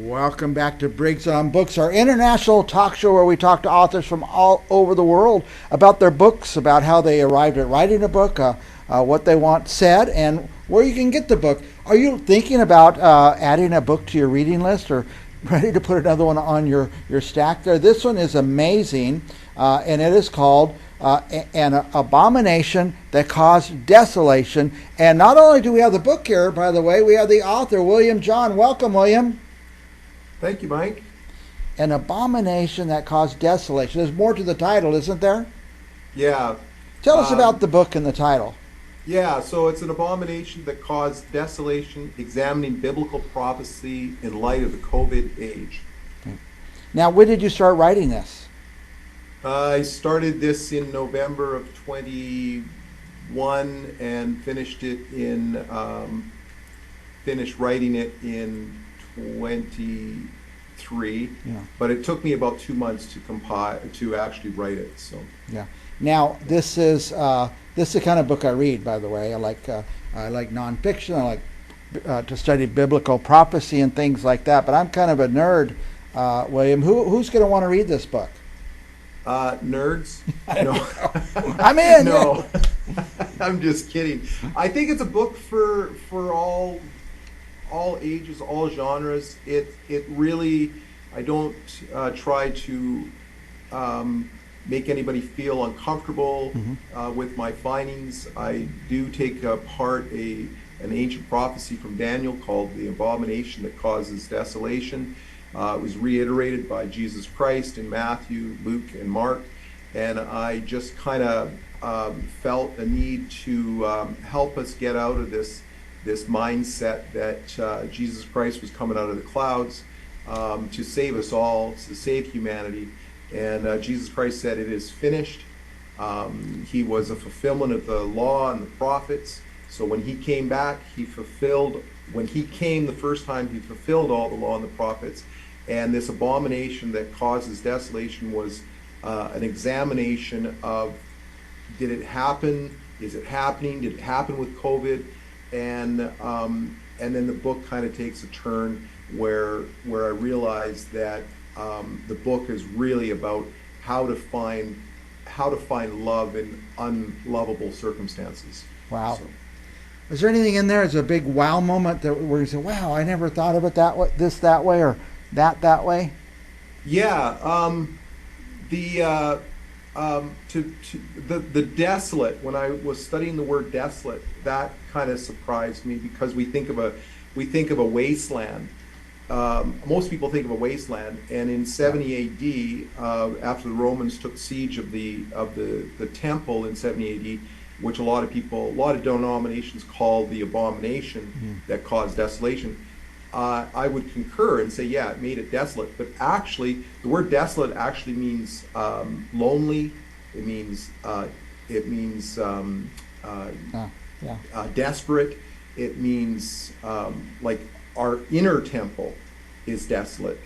Welcome back to Briggs on Books, our international talk show where we talk to authors from all over the world about their books, about how they arrived at writing a book, what they want said, and where you can get the book. Are you thinking about adding a book to your reading list or ready to put another one on your stack there? This one is amazing, and it is called An Abomination That Caused Desolation. And not only do we have the book here, by the way, we have the author, William John. Welcome, William. Thank you, Mike. An Abomination That Caused Desolation. There's more to the title, isn't there? Yeah. Tell us about the book and the title. Yeah, so it's an abomination that caused desolation, examining biblical prophecy in light of the COVID age. Now, when did you start writing this? I started this in November of 21 and finished writing it in 23. Yeah. But it took me about 2 months to actually write it. So. Yeah. Now, this is the kind of book I read, by the way. I like nonfiction. I like to study biblical prophecy and things like that. But I'm kind of a nerd, William. Who's going to want to read this book? Nerds? No. I'm in. No. I'm just kidding. I think it's a book for all ages, all genres. It really, I don't try to make anybody feel uncomfortable with my findings. I do take apart an ancient prophecy from Daniel called the Abomination That Causes Desolation. It was reiterated by Jesus Christ in Matthew, Luke, and Mark, and I just kind of felt a need to help us get out of this mindset that Jesus Christ was coming out of the clouds to save us all, to save humanity. And Jesus Christ said, "It is finished." He was a fulfillment of the law and the prophets. So when he came back, when he came the first time, he fulfilled all the law and the prophets. And this abomination that causes desolation was an examination of, did it happen? Is it happening? Did it happen with COVID? And then the book kind of takes a turn where I realized that the book is really about how to find love in unlovable circumstances. Wow. So. Is there anything in there as a big wow moment where you say, "Wow, I never thought of it that way, that way, or that way"? Yeah. The desolate. When I was studying the word desolate, that kind of surprised me because we think of a wasteland. Most people think of a wasteland, and in 70 A.D., after the Romans took siege of the temple in 70 A.D., which a lot of denominations call the abomination that caused desolation, I would concur and say, yeah, it made it desolate. But actually, the word desolate actually means lonely. It means desperate. It means like our inner temple is desolate.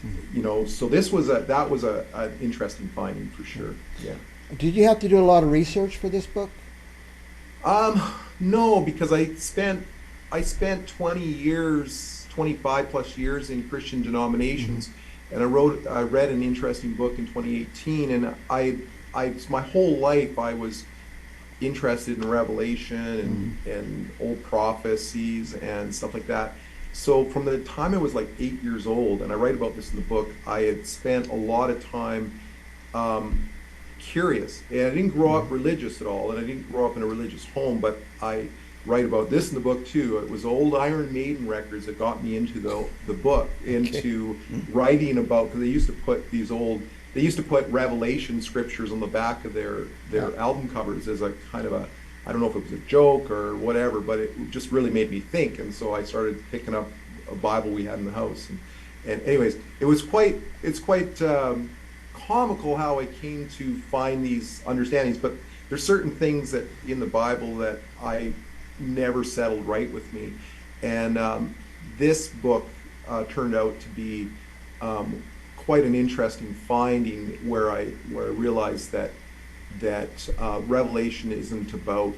So that was an interesting finding for sure. Yeah. Did you have to do a lot of research for this book? No, because I spent 25 plus years in Christian denominations, and I read an interesting book in 2018, and my whole life I was interested in Revelation and old prophecies and stuff like that. So from the time I was like 8 years old, and I write about this in the book, I had spent a lot of time curious. And I didn't grow up religious at all, and I didn't grow up in a religious home, but I write about this in the book too. It was old Iron Maiden records that got me into the book, into writing about, because they used to put Revelation scriptures on the back of their album covers as a kind of a, I don't know if it was a joke or whatever, but it just really made me think. And so I started picking up a Bible we had in the house. And anyways, it's quite comical how I came to find these understandings, but there's certain things that in the Bible that I never settled right with me. And this book turned out to be quite an interesting finding where I realized that Revelation isn't about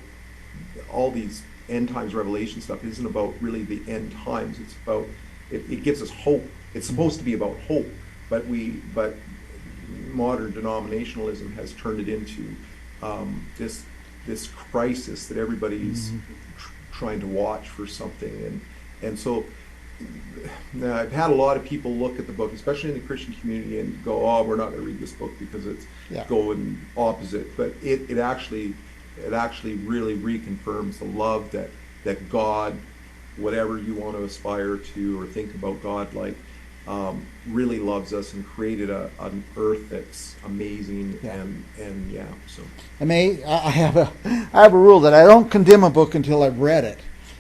all these end times revelation stuff. Isn't about really the end times. It's about it gives us hope. It's supposed to be about hope, but modern denominationalism has turned it into this crisis that everybody's trying to watch for something, and so I've had a lot of people look at the book, especially in the Christian community, and go, "Oh, we're not going to read this book because it's going opposite." But it actually really reconfirms the love that God, whatever you want to aspire to or think about God like, really loves us and created an earth that's amazing. And so. I have a rule that I don't condemn a book until I've read it.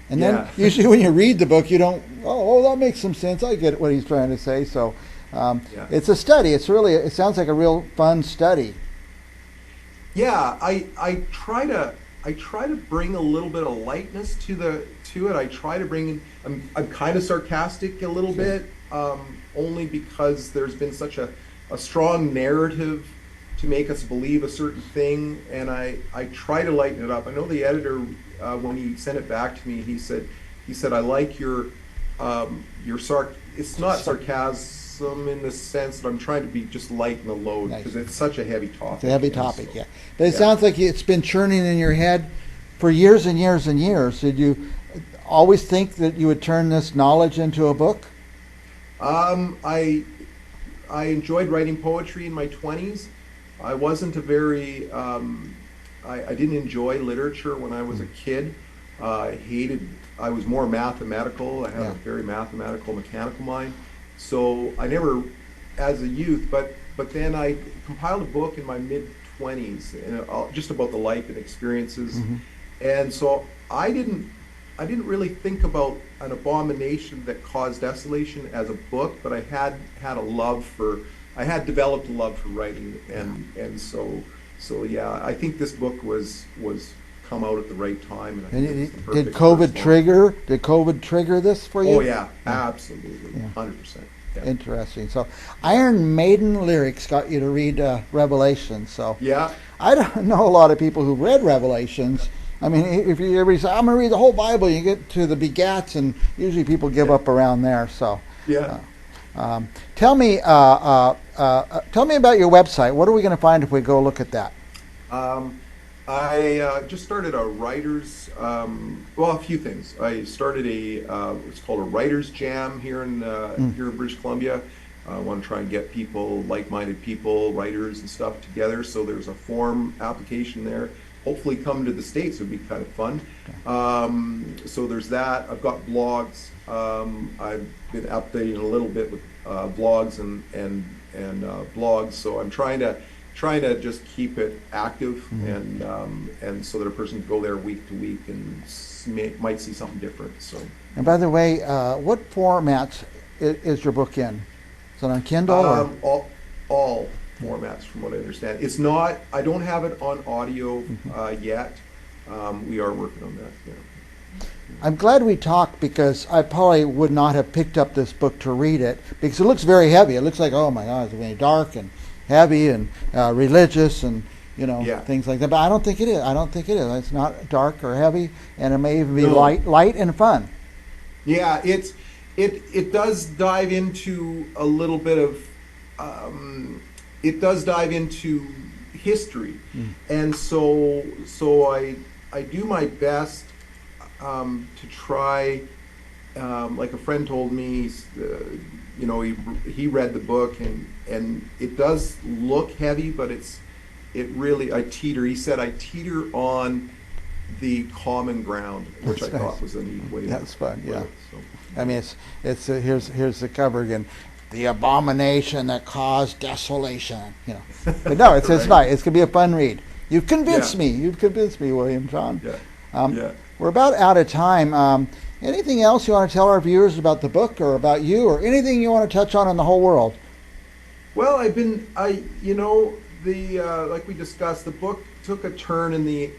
And then usually when you read the book, you don't, that makes some sense. I get what he's trying to say. So it's a study. It sounds like a real fun study. Yeah, I try to bring a little bit of lightness to it. I try to bring in, I'm kind of sarcastic a little bit, only because there's been such a strong narrative to make us believe a certain thing, and I try to lighten it up. I know the editor, when he sent it back to me, he said, "I like your it's not sarcasm in the sense that I'm trying to be just lighten the load, because it's such a heavy topic." It's a heavy topic, yeah. But it sounds like it's been churning in your head for years and years and years. Did you always think that you would turn this knowledge into a book? I enjoyed writing poetry in my 20s. I wasn't a very, I didn't enjoy literature when I was a kid. I was more mathematical. I had a very mathematical, mechanical mind. So I never, as a youth, but then I compiled a book in my mid-20s, just about the life and experiences. And so I didn't really think about an abomination that caused desolation as a book, but I had developed a love for writing, and so I think this book was come out at the right time. And did COVID trigger this for you? Oh yeah, absolutely, 100%. Yeah. Interesting. So Iron Maiden lyrics got you to read Revelation. So I don't know a lot of people who read Revelations. I mean, if everybody says, "I'm going to read the whole Bible," you get to the begats, and usually people give up around there. So tell me about your website. What are we going to find if we go look at that? I just started a writers, a few things. I started it's called a writers jam here in British Columbia. I want to try and get people, like-minded people, writers and stuff together. So there's a form application there. Hopefully come to the States would be kind of fun. So there's that. I've got blogs. I've been updating a little bit with blogs and blogs. So I'm trying to just keep it active, and so that a person can go there week to week and might see something different. So. And by the way, what formats is your book in? Is it on Kindle? All formats, from what I understand. It's not. I don't have it on audio yet. We are working on that. Yeah. I'm glad we talked, because I probably would not have picked up this book to read it, because it looks very heavy. It looks like, oh my God, it's very dark and heavy and religious and things like that. But I don't think it is. It's not dark or heavy, and it may even be light and fun. Yeah, it does dive into a little bit of. It does dive into history, and so I do my best to try. Like a friend told me, he read the book, and it does look heavy, but I teeter. He said I teeter on the common ground, which I thought was a neat way. That's fun. Yeah. So. I mean, it's here's the cover again. The abomination that caused desolation. But no, it's nice. It's gonna be a fun read. You've convinced me. You've convinced me, William John. We're about out of time. Anything else you want to tell our viewers about the book, or about you, or anything you want to touch on in the whole world? Well, like we discussed, the book took a turn in the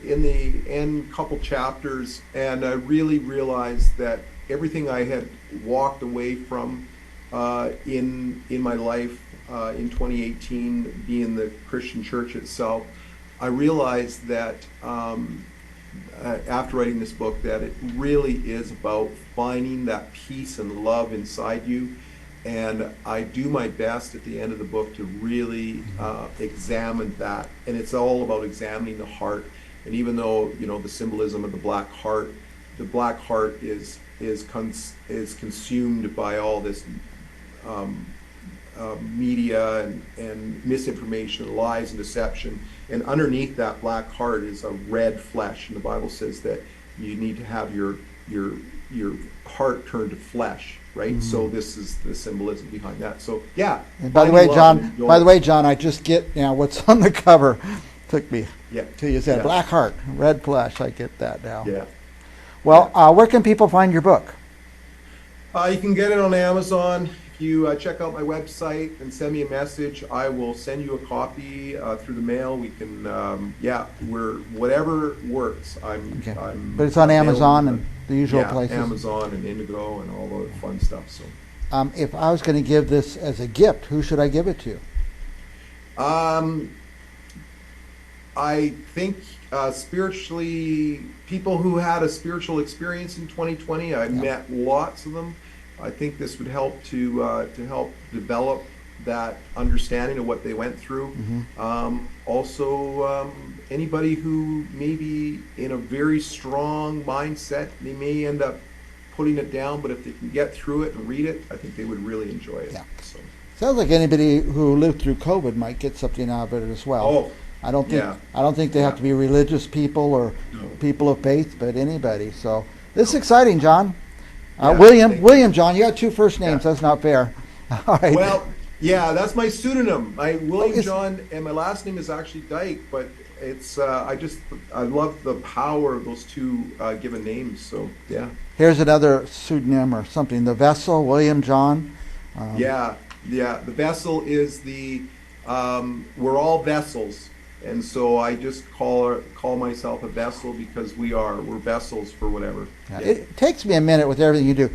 end couple chapters, and I really realized that everything I had walked away from in my life in 2018, being the Christian church itself, I realized that after writing this book, that it really is about finding that peace and love inside you. And I do my best at the end of the book to really examine that. And it's all about examining the heart. And even though, the symbolism of the black heart is consumed by all this media and misinformation, lies and deception. And underneath that black heart is a red flesh. And the Bible says that you need to have your heart turned to flesh, right? Mm-hmm. So this is the symbolism behind that. So yeah. And by the way, John, I just get what's on the cover. Took me till you said black heart, red flesh. I get that now. Yeah. Well, where can people find your book? You can get it on Amazon. If you check out my website and send me a message, I will send you a copy through the mail. We can, whatever works. But it's on Amazon and the usual places. Amazon and Indigo and all the fun stuff. So, if I was going to give this as a gift, who should I give it to? I think spiritually, people who had a spiritual experience in 2020. I met lots of them. I think this would help to help develop that understanding of what they went through. Mm-hmm. Also, anybody who may be in a very strong mindset, they may end up putting it down, but if they can get through it and read it, I think they would really enjoy it. Yeah. So. Sounds like anybody who lived through COVID might get something out of it as well. Oh. I don't think they have to be religious people or people of faith, but anybody. So this is exciting, John. William John. You got two first names. That's not fair. All right. Well, that's my pseudonym. William John, and my last name is actually Dyke, but it's I love the power of those two given names. So yeah. Here's another pseudonym or something. The Vessel, William John. The Vessel is the we're all vessels. And so I just call myself a vessel because we're vessels for whatever. Yeah. It takes me a minute with everything you do.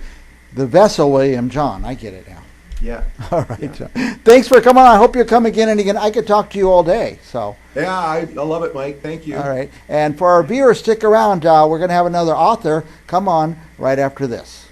The Vessel, William John. I get it now. Yeah. All right. Yeah. Thanks for coming on. I hope you'll come again and again. I could talk to you all day. So. Yeah, I love it, Mike. Thank you. All right. And for our viewers, stick around. We're going to have another author come on right after this.